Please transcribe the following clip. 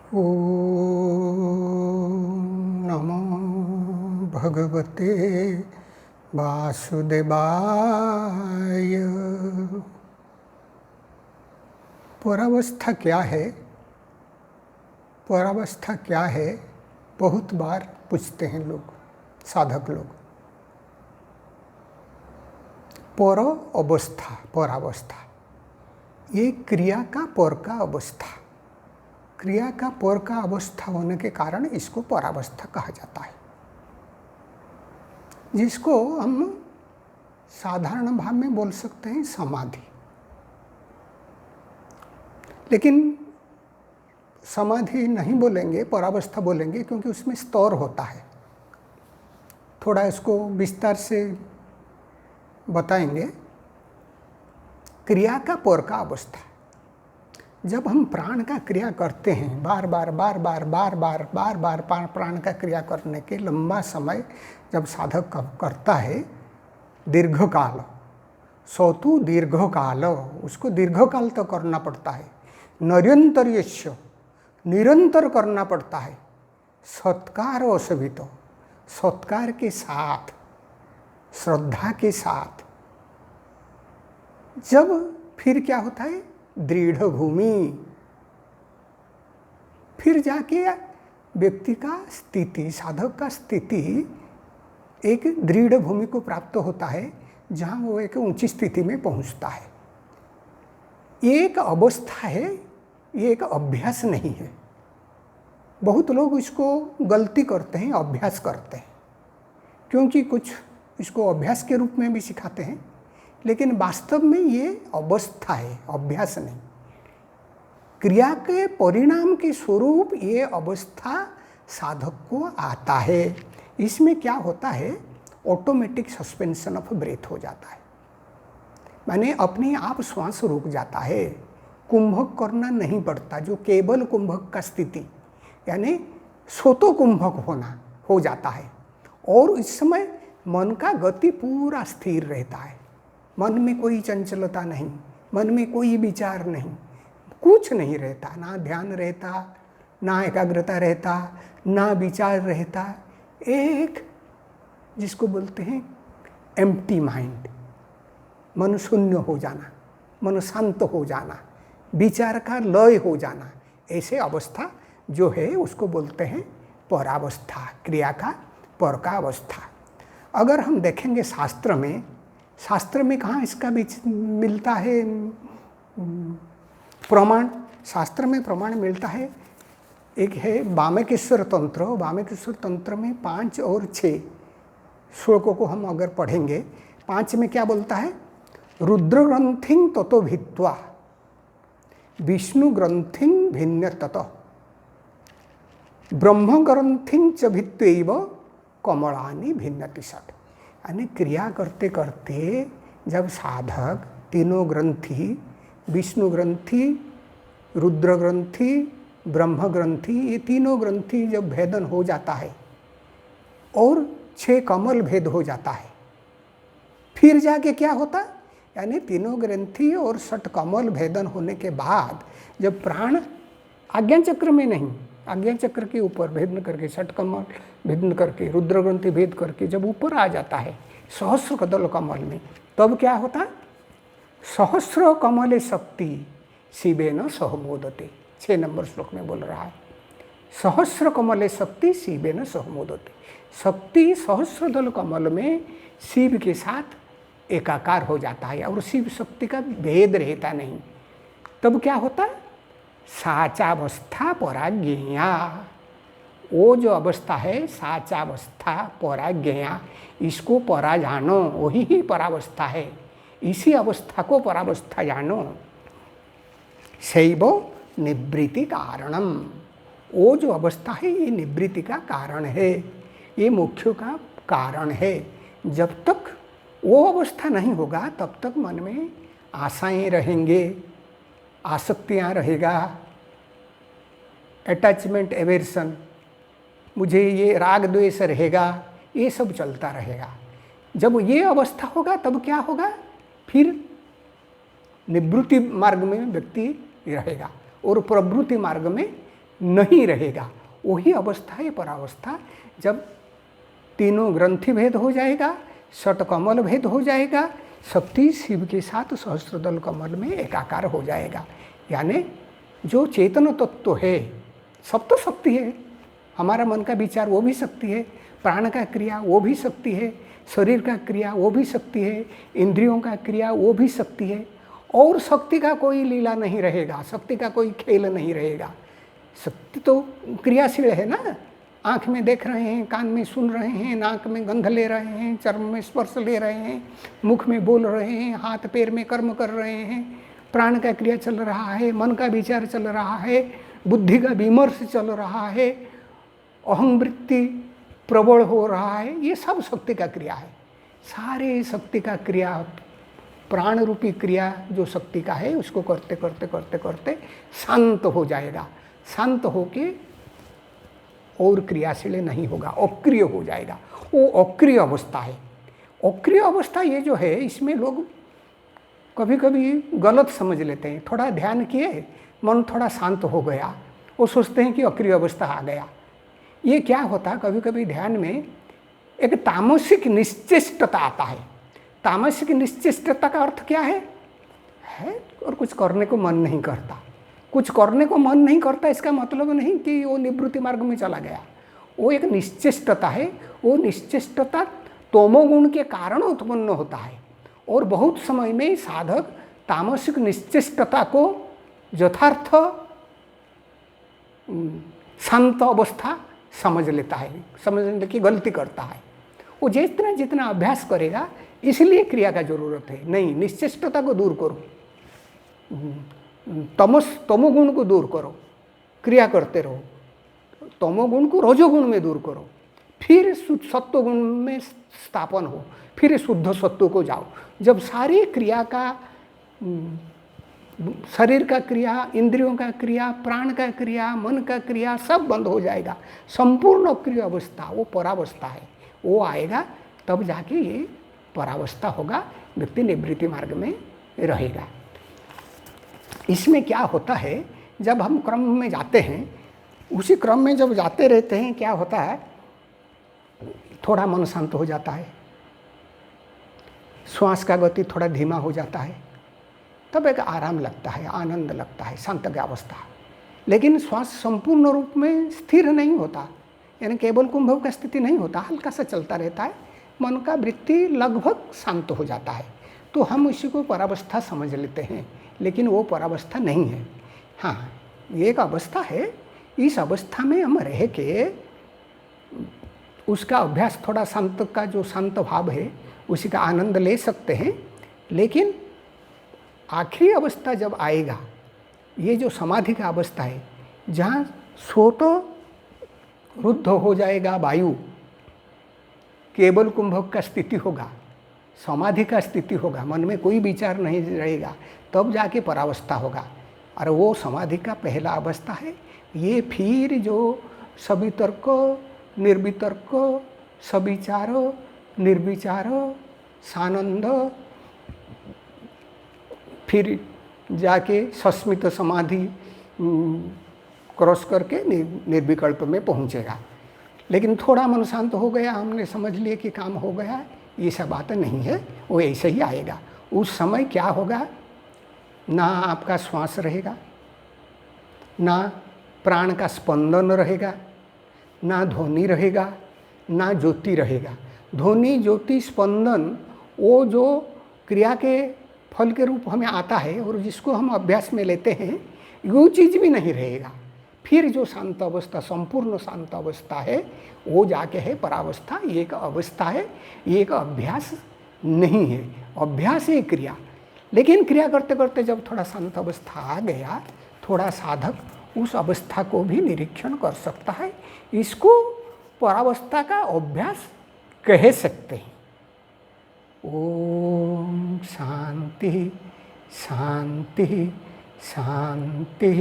ओम नमो भगवते वासुदेवाय। परावस्था क्या है? परावस्था क्या है? बहुत बार पूछते हैं लोग, साधक लोग। पर अवस्था, परावस्था, ये क्रिया का पर का अवस्था, क्रिया का पर का अवस्था होने के कारण इसको परावस्था कहा जाता है, जिसको हम साधारण भाव में बोल सकते हैं समाधि। लेकिन समाधि नहीं बोलेंगे, परावस्था बोलेंगे, क्योंकि उसमें स्तर होता है। थोड़ा इसको विस्तार से बताएंगे। क्रिया का पर का अवस्था, जब हम प्राण का क्रिया करते हैं, बार बार प्राण का क्रिया करने के लंबा समय जब साधक करता है, दीर्घकाल, सौतु दीर्घकाल, उसको दीर्घकाल तो करना पड़ता है, निरंतर्यस्य, निरंतर करना पड़ता है, सत्कार असवित, सत्कार के साथ, श्रद्धा के साथ। जब फिर क्या होता है? दृढ़ भूमि, फिर जाके व्यक्ति का स्थिति, साधक का स्थिति एक दृढ़ भूमि को प्राप्त होता है, जहाँ वो एक ऊंची स्थिति में पहुँचता है। ये एक अवस्था है, ये एक अभ्यास नहीं है। बहुत लोग इसको गलती करते हैं, अभ्यास करते हैं, क्योंकि कुछ इसको अभ्यास के रूप में भी सिखाते हैं, लेकिन वास्तव में ये अवस्था है, अभ्यास नहीं। क्रिया के परिणाम के स्वरूप ये अवस्था साधक को आता है। इसमें क्या होता है? ऑटोमेटिक सस्पेंशन ऑफ ब्रेथ हो जाता है, माने अपने आप श्वास रुक जाता है, कुंभक करना नहीं पड़ता। जो केवल कुंभक का स्थिति, यानी सोतो कुंभक होना हो जाता है। और इस समय मन का गति पूरा स्थिर रहता है, मन में कोई चंचलता नहीं, मन में कोई विचार नहीं, कुछ नहीं रहता, ना ध्यान रहता, ना एकाग्रता रहता, ना विचार रहता। एक जिसको बोलते हैं एम्प्टी माइंड, मन शून्य हो जाना, मन शांत हो जाना, विचार का लय हो जाना, ऐसे अवस्था जो है उसको बोलते हैं परावस्था, क्रिया का पर का अवस्था। अगर हम देखेंगे शास्त्र में कहाँ इसका बीच मिलता है प्रमाण? शास्त्र में प्रमाण मिलता है। एक है वामेकेश्वर तंत्र, वामेकेश्वर तंत्र में 5 और 6 श्लोकों को हम अगर पढ़ेंगे, 5 में क्या बोलता है? रुद्र ग्रंथिं ततो भित्वा विष्णु ग्रंथिं भिन्न ततः ब्रह्म ग्रंथिं च भित्वैव कमलानि भिन्नति षट्। यानी क्रिया करते करते जब साधक तीनों ग्रंथि, विष्णु ग्रंथि, रुद्र ग्रंथि, ब्रह्म ग्रंथि, ये तीनों ग्रंथि जब भेदन हो जाता है और 6 कमल भेद हो जाता है, फिर जाके क्या होता? यानी तीनों ग्रंथि और 6 कमल भेदन होने के बाद जब प्राण आज्ञा चक्र में नहीं, आज्ञा चक्र के ऊपर भेदन करके, 6 कमल भेदन करके, रुद्र ग्रंथि भेद करके जब ऊपर आ जाता है सहस्र कदल कमल में, तब क्या होता? सहस्र कमले शक्ति शिवेन सह मोदते, 6 नंबर श्लोक में बोल रहा है। सहस्र कमले शक्ति शिवेन सह मोदते, शक्ति सहस्र दल कमल में शिव के साथ एकाकार हो जाता है और शिव शक्ति का भेद रहता नहीं। तब क्या होता? साचावस्था पराज्ञेया, वो जो अवस्था है साचावस्था पराज्ञेया, इसको परा जानो, वही ही परावस्था है। इसी अवस्था को परावस्था जानो। शैव निवृत्ति कारणम, वो जो अवस्था है ये निवृत्ति का कारण है, ये मोक्ष का कारण है। जब तक वो अवस्था नहीं होगा तब तक मन में आशाएं रहेंगे, आसक्तियाँ रहेगा, अटैचमेंट एवर्सन, मुझे ये राग द्वेष रहेगा, ये सब चलता रहेगा। जब ये अवस्था होगा तब क्या होगा? फिर निवृत्ति मार्ग में व्यक्ति रहेगा और प्रवृत्ति मार्ग में नहीं रहेगा, वही अवस्था है परावस्था। जब तीनों ग्रंथि भेद हो जाएगा, षट कमल भेद हो जाएगा, शक्ति शिव के साथ सहस्त्रदल कमल में एकाकार हो जाएगा। यानी जो चेतन तत्व है, सब तो शक्ति है, हमारा मन का विचार वो भी शक्ति है, प्राण का क्रिया वो भी शक्ति है, शरीर का क्रिया वो भी शक्ति है, इंद्रियों का क्रिया वो भी शक्ति है। और शक्ति का कोई लीला नहीं रहेगा, शक्ति का कोई खेल नहीं रहेगा। शक्ति तो क्रियाशील है ना, आँख में देख रहे हैं, कान में सुन रहे हैं, नाक में गंध ले रहे हैं, चर्म में स्पर्श ले रहे हैं, मुख में बोल रहे हैं, हाथ पैर में कर्म कर रहे हैं, प्राण का क्रिया चल रहा है, मन का विचार चल रहा है, बुद्धि का विमर्श चल रहा है, अहं वृत्ति प्रबल हो रहा है। ये सब शक्ति का क्रिया है। सारे शक्ति का क्रिया, प्राण रूपी क्रिया जो शक्ति का है, उसको करते करते करते करते शांत हो जाएगा। शांत होके और क्रियाशील नहीं होगा, अक्रिय हो जाएगा। वो अक्रिय अवस्था है। अक्रिय अवस्था ये जो है, इसमें लोग कभी कभी गलत समझ लेते हैं। थोड़ा ध्यान किए, मन थोड़ा शांत हो गया, वो सोचते हैं कि अक्रिय अवस्था आ गया। ये क्या होता है, कभी कभी ध्यान में एक तामसिक निश्चेष्टता आता है। तामसिक निश्चेष्टता का अर्थ क्या है और कुछ करने को मन नहीं करता। कुछ करने को मन नहीं करता इसका मतलब नहीं कि वो निवृत्ति मार्ग में चला गया। वो एक निश्चेष्टता है। वो निश्चेष्टता तमोगुण के कारण उत्पन्न होता है। और बहुत समय में साधक तामसिक निश्चेष्टता को यथार्थ शांत अवस्था समझ लेता है, समझने की गलती करता है। वो जितना जितना अभ्यास करेगा, इसलिए क्रिया का जरूरत है। नहीं, निश्चेष्टता को दूर करो, तमोगुण को दूर करो, क्रिया करते रहो। तमोगुण को रजोगुण में दूर करो, फिर सत्वगुण में स्थापन हो, फिर शुद्ध सत्व को जाओ। जब सारी क्रिया का, शरीर का क्रिया, इंद्रियों का क्रिया, प्राण का क्रिया, मन का क्रिया सब बंद हो जाएगा, संपूर्ण अक्रिय अवस्था, वो परावस्था है, वो आएगा, तब जाके ये परावस्था होगा, व्यक्ति निवृत्ति मार्ग में रहेगा। इसमें क्या होता है, जब हम क्रम में जाते हैं, उसी क्रम में जब जाते रहते हैं, क्या होता है, थोड़ा मन शांत हो जाता है, श्वास का गति थोड़ा धीमा हो जाता है, तब एक आराम लगता है, आनंद लगता है, शांत की अवस्था। लेकिन श्वास संपूर्ण रूप में स्थिर नहीं होता, यानी केवल कुंभव का स्थिति नहीं होता, हल्का सा चलता रहता है, मन का वृत्ति लगभग शांत हो जाता है, तो हम उसी को परावस्था समझ लेते हैं। लेकिन वो परावस्था नहीं है। हाँ, ये एक अवस्था है। इस अवस्था में हम रह के उसका अभ्यास, थोड़ा शांत का जो शांत भाव है उसी का आनंद ले सकते हैं। लेकिन आखिरी अवस्था जब आएगा, ये जो समाधि का अवस्था है, जहाँ स्वतः रुद्ध हो जाएगा वायु, केवल कुंभक का स्थिति होगा, समाधि का स्थिति होगा, मन में कोई विचार नहीं रहेगा, तब जाके परावस्था होगा। और वो समाधि का पहला अवस्था है। ये फिर जो सवितर्क, निर्वितर्क, सविचार, निर्विचार, सानंद, फिर जाके सस्मित समाधि क्रॉस करके निर्विकल्प में पहुंचेगा। लेकिन थोड़ा मन शांत हो गया, हमने समझ लिया कि काम हो गया, ये सब बात नहीं है, वो ऐसे ही आएगा। उस समय क्या होगा, ना आपका श्वास रहेगा, ना प्राण का स्पंदन रहेगा, ना ध्वनि रहेगा, ना ज्योति रहेगा। ध्वनि, ज्योति, स्पंदन वो जो क्रिया के फल के रूप हमें आता है और जिसको हम अभ्यास में लेते हैं, वो चीज़ भी नहीं रहेगा। फिर जो शांत अवस्था, संपूर्ण शांत अवस्था है, वो जाके है परावस्था। ये एक अवस्था है, ये एक अभ्यास नहीं है। अभ्यास है क्रिया। लेकिन क्रिया करते करते जब थोड़ा शांत अवस्था आ गया, थोड़ा साधक उस अवस्था को भी निरीक्षण कर सकता है। इसको परावस्था का अभ्यास कह सकते हैं। ओम शांति शांति शांति।